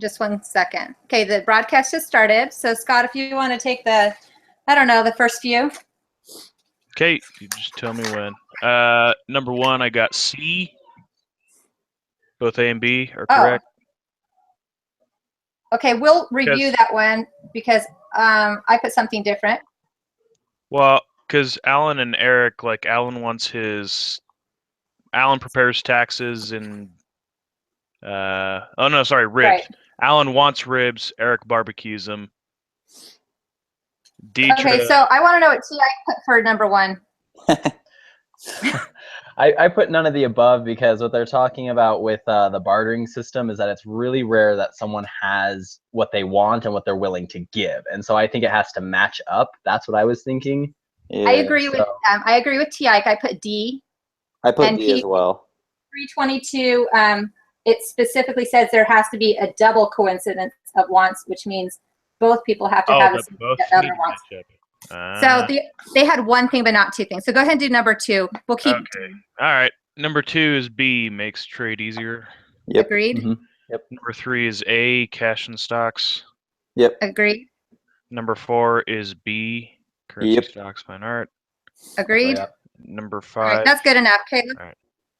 just 1 second. Okay, the broadcast just started. So Scott, if you want to take the, I don't know, the first few. Okay, you just tell me when. Number 1, I got C. Both A and B are correct. Okay, we'll review that one because I put something different. Well, because Alan and Eric, like Alan prepares taxes and ribs. Right. Alan wants ribs. Eric barbecues them. Deidre, okay, so I want to know what T I put for number 1. I put none of the above because what they're talking about with the bartering system is that it's really rare that someone has what they want and what they're willing to give, and so I think it has to match up. That's what I was thinking. Yeah, I agree with T I put D. I put D as well. 322. It specifically says there has to be a double coincidence of wants, which means both people have to have the other wants. So they had one thing, but not 2 things. So go ahead and do number 2. We'll keep. Okay. All right. Number 2 is B, makes trade easier. Yep. Agreed. Mm-hmm. Yep. Number 3 is A, cash and stocks. Yep. Agreed. Number 4 is B, currency, stocks, fine art. Agreed. Number 5. All right, that's good enough. Okay,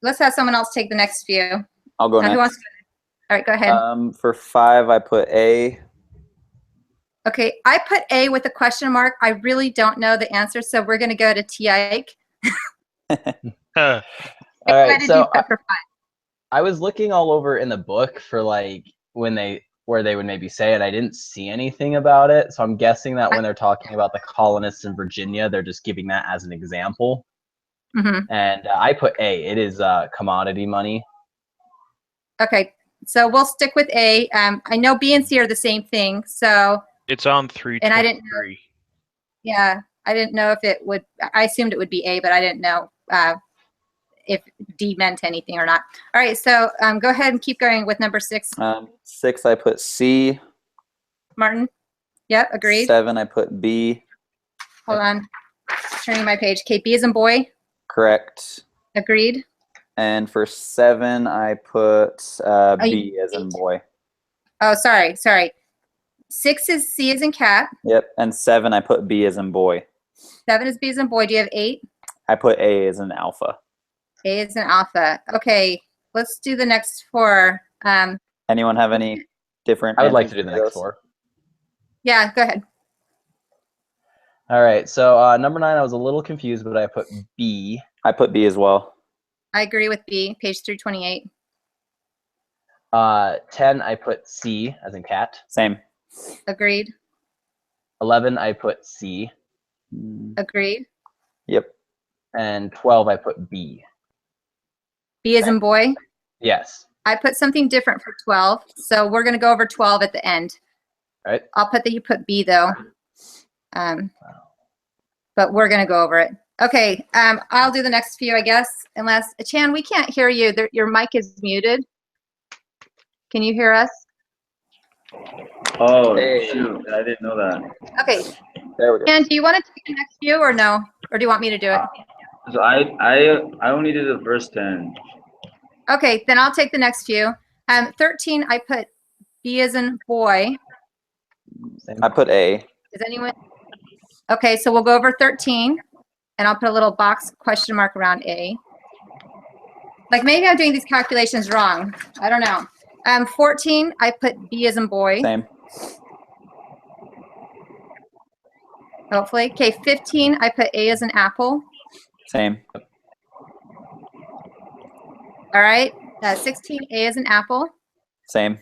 let's have someone else take the next few. I'll go next. Who wants to? All right, go ahead. For 5, I put A. Okay, I put A with a question mark. I really don't know the answer, so we're going to go to T. Ike. All right, so I was looking all over in the book for like where they would maybe say it. I didn't see anything about it, so I'm guessing that when they're talking about the colonists in Virginia, they're just giving that as an example. Mm-hmm. And I put A. It is commodity money. Okay, so we'll stick with A. I know B and C are the same thing, so it's on 323. And I didn't know, yeah, I didn't know if it would. I assumed it would be A, but I didn't know if D meant anything or not. All right, so go ahead and keep going with number 6. 6, I put C. Martin? Yep, agreed. 7, I put B. Hold on, turning my page. Okay, B as in boy. Correct. Agreed. And for 7, I put B as in boy. Oh, sorry. 6 is C as in cat. Yep, and 7, I put B as in boy. 7 is B as in boy. Do you have 8? I put A as in alpha. A is in alpha. Okay, let's do the next 4. Anyone have any different? I would like to do the next 4. Yeah, go ahead. All right, so number 9, I was a little confused, but I put B. I put B as well. I agree with B, page 328. 10, I put C, as in cat. Same. Agreed. 11, I put C. Agreed. Yep. And 12, I put B. B as in boy? Yes. I put something different for 12, so we're going to go over 12 at the end. All right. I'll put that you put B, though. But we're going to go over it. Okay, I'll do the next few, I guess, unless, Chan, we can't hear you. Your mic is muted. Can you hear us? Oh, shoot, I didn't know that. Okay. There we go. Chan, do you want to take the next few or no? Or do you want me to do it? So I only did the first 10. Okay, then I'll take the next few. 13, I put B as in boy. I put A. Is anyone? Okay, so we'll go over 13, and I'll put a little box question mark around A. Like maybe I'm doing these calculations wrong. I don't know. 14, I put B as in boy. Same. Hopefully. Okay, 15, I put A as in apple. Same. All right. 16, A as in apple. Same.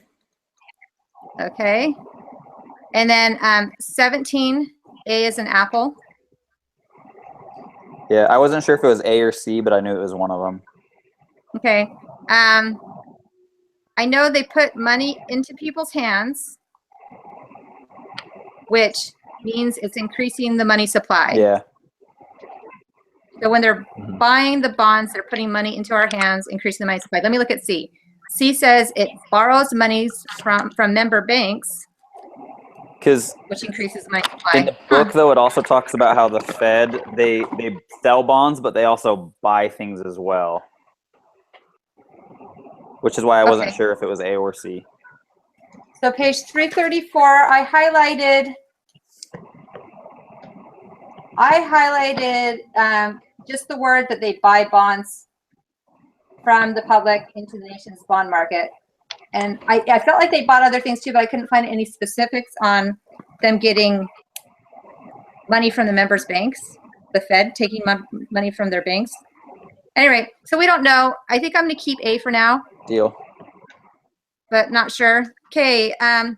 Okay. And then 17, A as in apple. Yeah, I wasn't sure if it was A or C, but I knew it was one of them. Okay. I know they put money into people's hands, which means it's increasing the money supply. Yeah. So when they're buying the bonds, they're putting money into our hands, increasing the money supply. Let me look at C. C says it borrows monies from member banks, which increases money supply. In the book, though, it also talks about how the Fed, they sell bonds, but they also buy things as well. Which is why I wasn't sure if it was A or C. So page 334, I highlighted just the word that they buy bonds from the public into the nation's bond market. And I felt like they bought other things too, but I couldn't find any specifics on them getting money from the members' banks, the Fed taking money from their banks. Anyway, so we don't know. I think I'm going to keep A for now. Deal. But not sure. Okay. I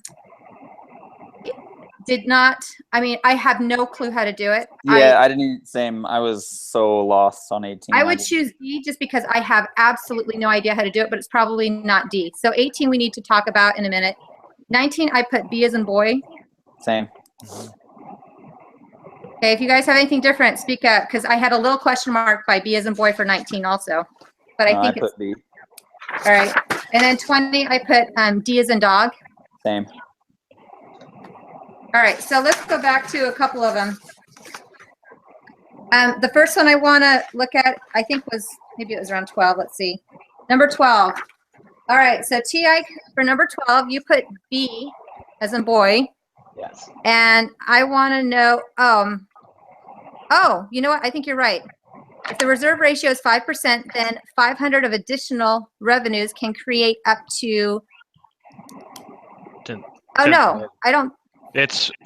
have no clue how to do it. Yeah, I didn't. Same. I was so lost on 18. I would choose D just because I have absolutely no idea how to do it, but it's probably not D. So 18 we need to talk about in a minute. 19 I put B as in boy. Same. Okay, if you guys have anything different, speak up, because I had a little question mark by B as in boy for 19 also. But I think I put B. All right. And then 20 I put D as in dog. Same. All right, so let's go back to a couple of them. The first one I want to look at, I think maybe it was around 12. Let's see. Number 12. All right, so TI for number 12, you put B as in boy. Yes. And I want to know, you know what? I think you're right. If the reserve ratio is 5%, then 500 of additional revenues can create up to. No, I don't.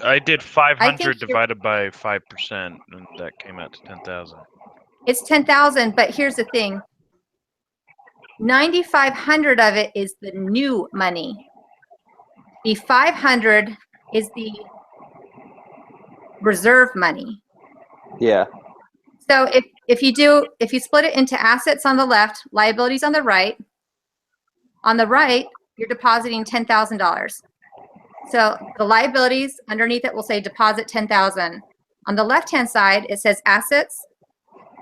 I did 500 divided by 5%, and that came out to 10,000. It's 10,000, but here's the thing. 9,500 of it is the new money. The 500 is the reserve money. Yeah. So if you split it into assets on the left, liabilities on the right, you're depositing $10,000. So the liabilities underneath it will say deposit 10,000. On the left-hand side, it says assets,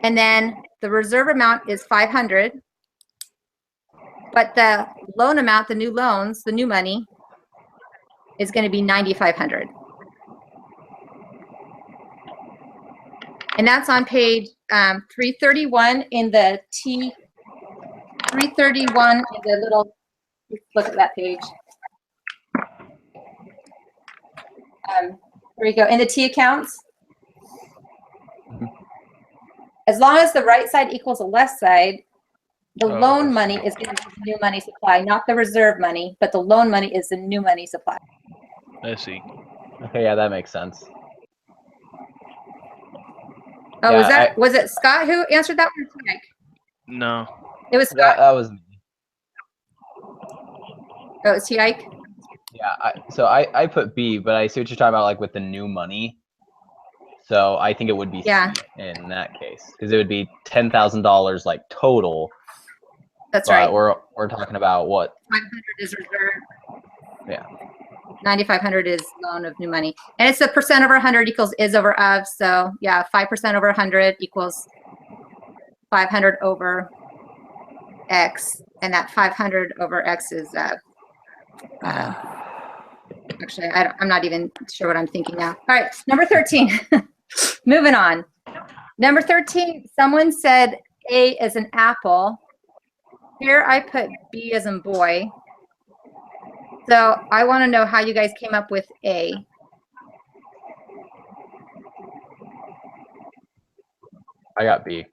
and then the reserve amount is 500. But the loan amount, the new loans, the new money, is going to be 9,500. And that's on page 331 in the T. 331 in the little. Let's look at that page. Here we go. In the T accounts, as long as the right side equals the left side, the loan money is going to be the new money supply, not the reserve money, but the loan money is the new money supply. I see. Okay, yeah, that makes sense. Oh, yeah, was it Scott who answered that one? No. It was Scott? That was me. Oh, it's T. Ike? Yeah, so I put B, but I see what you're talking about, like with the new money. So I think it would be C in that case, because it would be $10,000 like total. That's right. We're talking about what? 500 is reserve. Yeah. 9,500 is loan of new money, and it's the percent over 100 equals is over of. So yeah, 5% over 100 equals 500 over X, and that 500 over X is actually, I'm not even sure what I'm thinking now. All right, number 13. Moving on. Number 13, someone said A as an apple. Here I put B as in boy. So I want to know how you guys came up with A. I got B.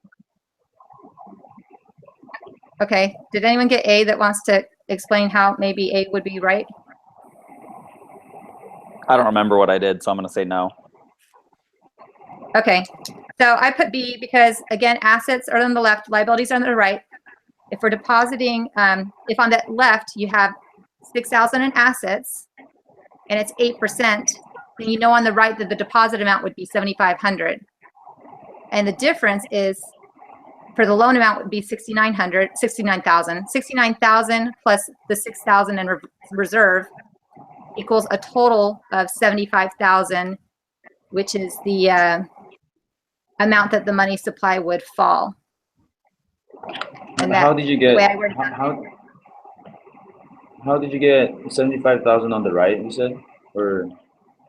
Okay. Did anyone get A that wants to explain how maybe A would be right? I don't remember what I did, so I'm going to say no. Okay. So I put B because, again, assets are on the left, liabilities are on the right. If we're depositing, if on that left you have 6,000 in assets and it's 8%, then you know on the right that the deposit amount would be 7,500. And the difference is for the loan amount would be 69,000. 69,000 plus the 6,000 in reserve equals a total of 75,000, which is the amount that the money supply would fall. And how did you get how did you get 75,000 on the right, you said? Or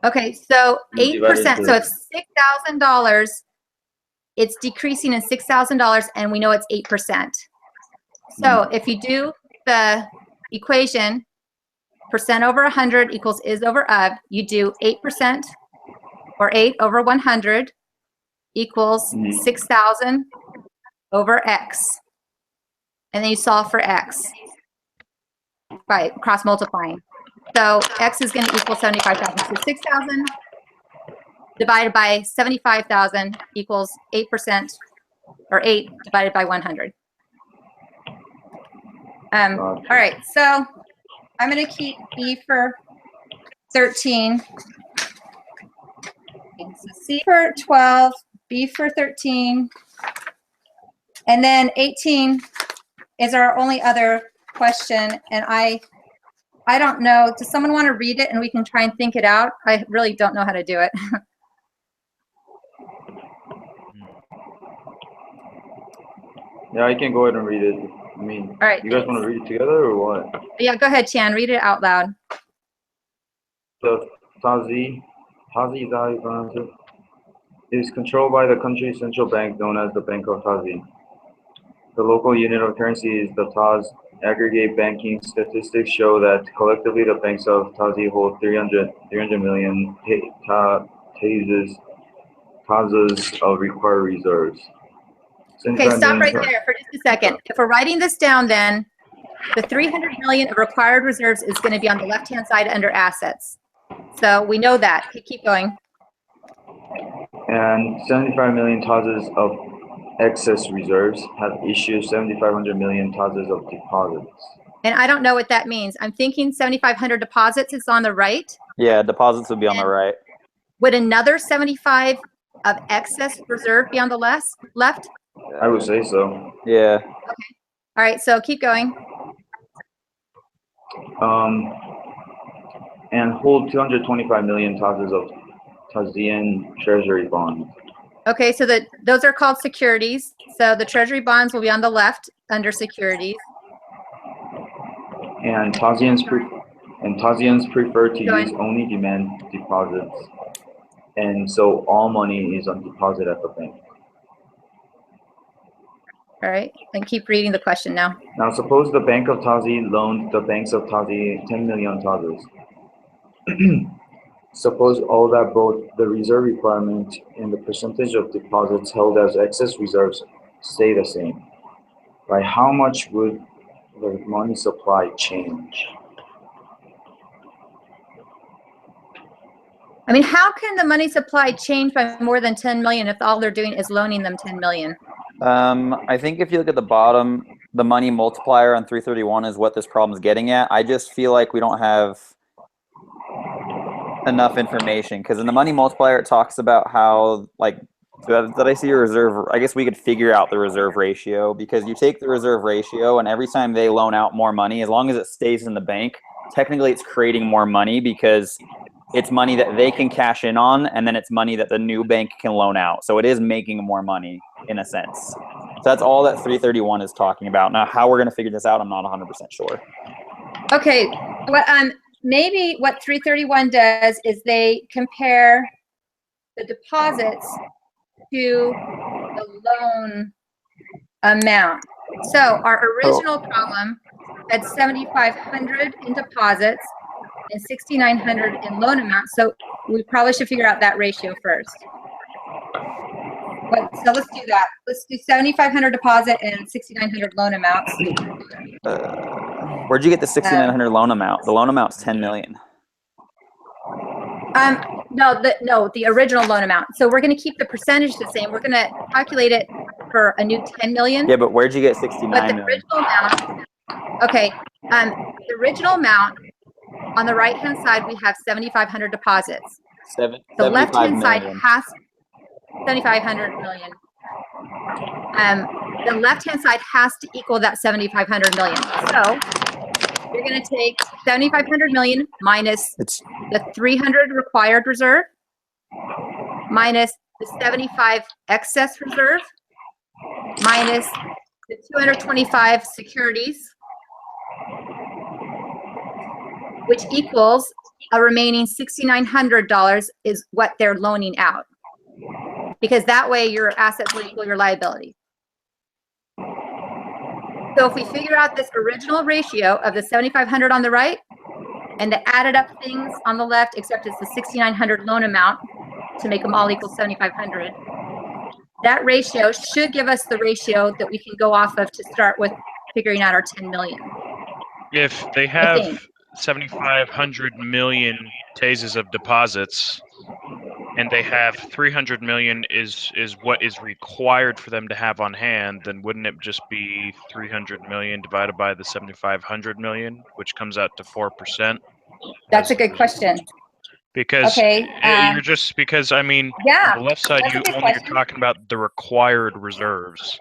okay, so 8%. So if $6,000, it's decreasing in $6,000, and we know it's 8%. So if you do the equation, percent over 100 equals is over of. You do 8% or 8 over 100 equals 6,000 over x. And then you solve for x by cross multiplying. So x is going to equal 75,000. So 6,000 divided by 75,000 equals 8%, or 8 divided by 100. All right, so I'm going to keep B for 13. So C for 12, B for 13, and then 18 is our only other question, and I don't know. Does someone want to read it and we can try and think it out? I really don't know how to do it. Yeah, I can go ahead and read it. I mean, all right, you guys want to read it together or what? Yeah, go ahead, Chan. Read it out loud. The Tazi, is that how you pronounce it? Is controlled by the country's central bank, known as the Bank of Tazi. The local unit of currency is the Taz. Aggregate banking statistics show that collectively the banks of Tazi hold 300 million Tazas of required reserves. Okay, stop right there for just a second. If we're writing this down, then the 300 million of required reserves is going to be on the left-hand side under assets. So we know that. Keep going. And 75 million Tazas of excess reserves have issued 7,500 million Tazas of deposits. And I don't know what that means. I'm thinking 7,500 deposits is on the right. Yeah, deposits would be on the right. Would another 75 of excess reserve be on the left? I would say so. Yeah. Okay. All right, so keep going. And hold 225 million Tazas of Tazian treasury bonds. Okay, so those are called securities. So the treasury bonds will be on the left under securities. And Tazians prefer to use only demand deposits. And so all money is on deposit at the bank. All right, and keep reading the question now. Now suppose the Bank of Tazi loaned the banks of Tazi 10 million Tazas. Suppose all that both the reserve requirement and the percentage of deposits held as excess reserves stay the same. By how much would the money supply change? I mean, how can the money supply change by more than 10 million if all they're doing is loaning them 10 million? I think if you look at the bottom, the money multiplier on 331 is what this problem is getting at. I just feel like we don't have enough information, because in the money multiplier it talks about how, like, did I see a reserve? I guess we could figure out the reserve ratio, because you take the reserve ratio and every time they loan out more money, as long as it stays in the bank, technically it's creating more money because it's money that they can cash in on, and then it's money that the new bank can loan out. So it is making more money in a sense. So that's all that 331 is talking about. Now, how we're going to figure this out, I'm not 100% sure. Okay, maybe what 331 does is they compare the deposits to the loan amount. So our original problem had 7,500 in deposits and 6,900 in loan amount. So we probably should figure out that ratio first. So let's do that. Let's do 7,500 deposit and 6,900 loan amounts. Where'd you get the 6,900 loan amount? The loan amount's 10 million. No, the original loan amount. So we're going to keep the percentage the same. We're going to calculate it for a new 10 million. Yeah, but where'd you get 69 but the million? Original amount, okay, the original amount, on the right-hand side, we have 7,500 deposits. The left-hand side has 7,500 million. The left-hand side has to equal that 7,500 million. So you're going to take 7,500 million minus the 300 required reserve minus the 75 excess reserve minus the 225 securities, which equals a remaining $6,900 is what they're loaning out. Because that way your assets will equal your liability. So if we figure out this original ratio of the 7,500 on the right and the added up things on the left, except it's the 6,900 loan amount to make them all equal 7,500. That ratio should give us the ratio that we can go off of to start with figuring out our 10 million. If they have 7,500 million tases of deposits, and they have 300 million is what is required for them to have on hand, then wouldn't it just be 300 million divided by the 7,500 million, which comes out to 4%? That's a good question. Because you're just I mean, yeah, on the left side you only are talking about the required reserves.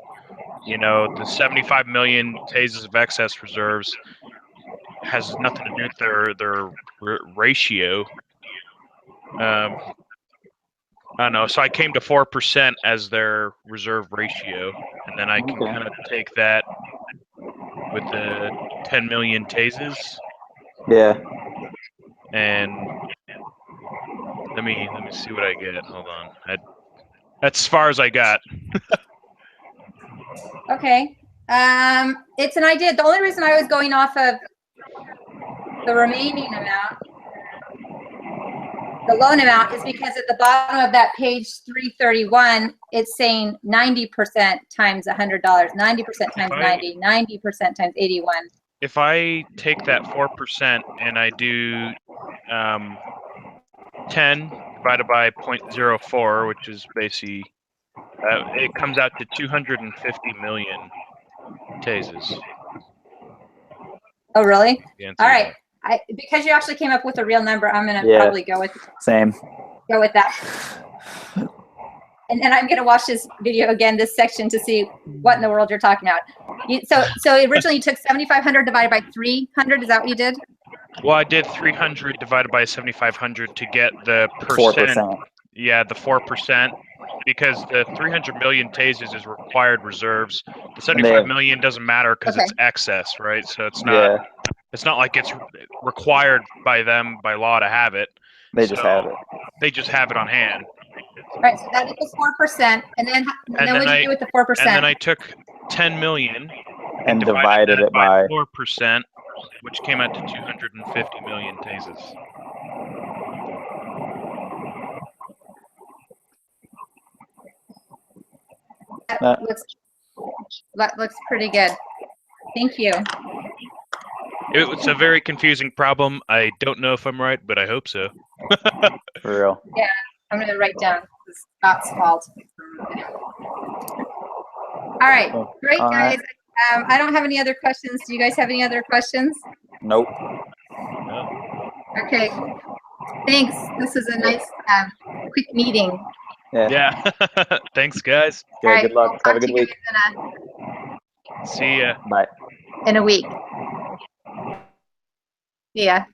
You know, the 75 million tases of excess reserves has nothing to do with their ratio. I don't know. So I came to 4% as their reserve ratio, and then I can kind of take that with the 10 million tases. Yeah. And let me see what I get. Hold on. That's as far as I got. Okay. It's an idea. The only reason I was going off of the remaining amount, the loan amount, is because at the bottom of that page 331, it's saying 90% times $100, 90% times 90, 90% times 81. If I take that 4% and I do 10 divided by 0.04, which is basically, it comes out to 250 million tases. Oh, really? All right. Because you actually came up with a real number, I'm going to probably go with that. And then I'm going to watch this video again, this section, to see what in the world you're talking about. So originally you took 7,500 divided by 300. Is that what you did? Well, I did 300 divided by 7,500 to get the percent. 4%. Yeah, the 4%. Because the 300 million tases is required reserves. The 75 million doesn't matter because it's excess, right? So it's not. It's not like it's required by them by law to have it. They just have it. They just have it on hand. Right. So that equals 4%, and then what did you do with the 4%? And then I took 10 million and divided it by 4%, which came out to 250 million tases. That looks pretty good. Thank you. It's a very confusing problem. I don't know if I'm right, but I hope so. For real. Yeah, I'm going to write down Scott's fault. All right, great, guys. I don't have any other questions. Do you guys have any other questions? Nope. No. Okay. Thanks. This was a nice, quick meeting. Yeah. Thanks, guys. Okay, right, good luck. Have a good week. See ya. Bye. In a week. See ya.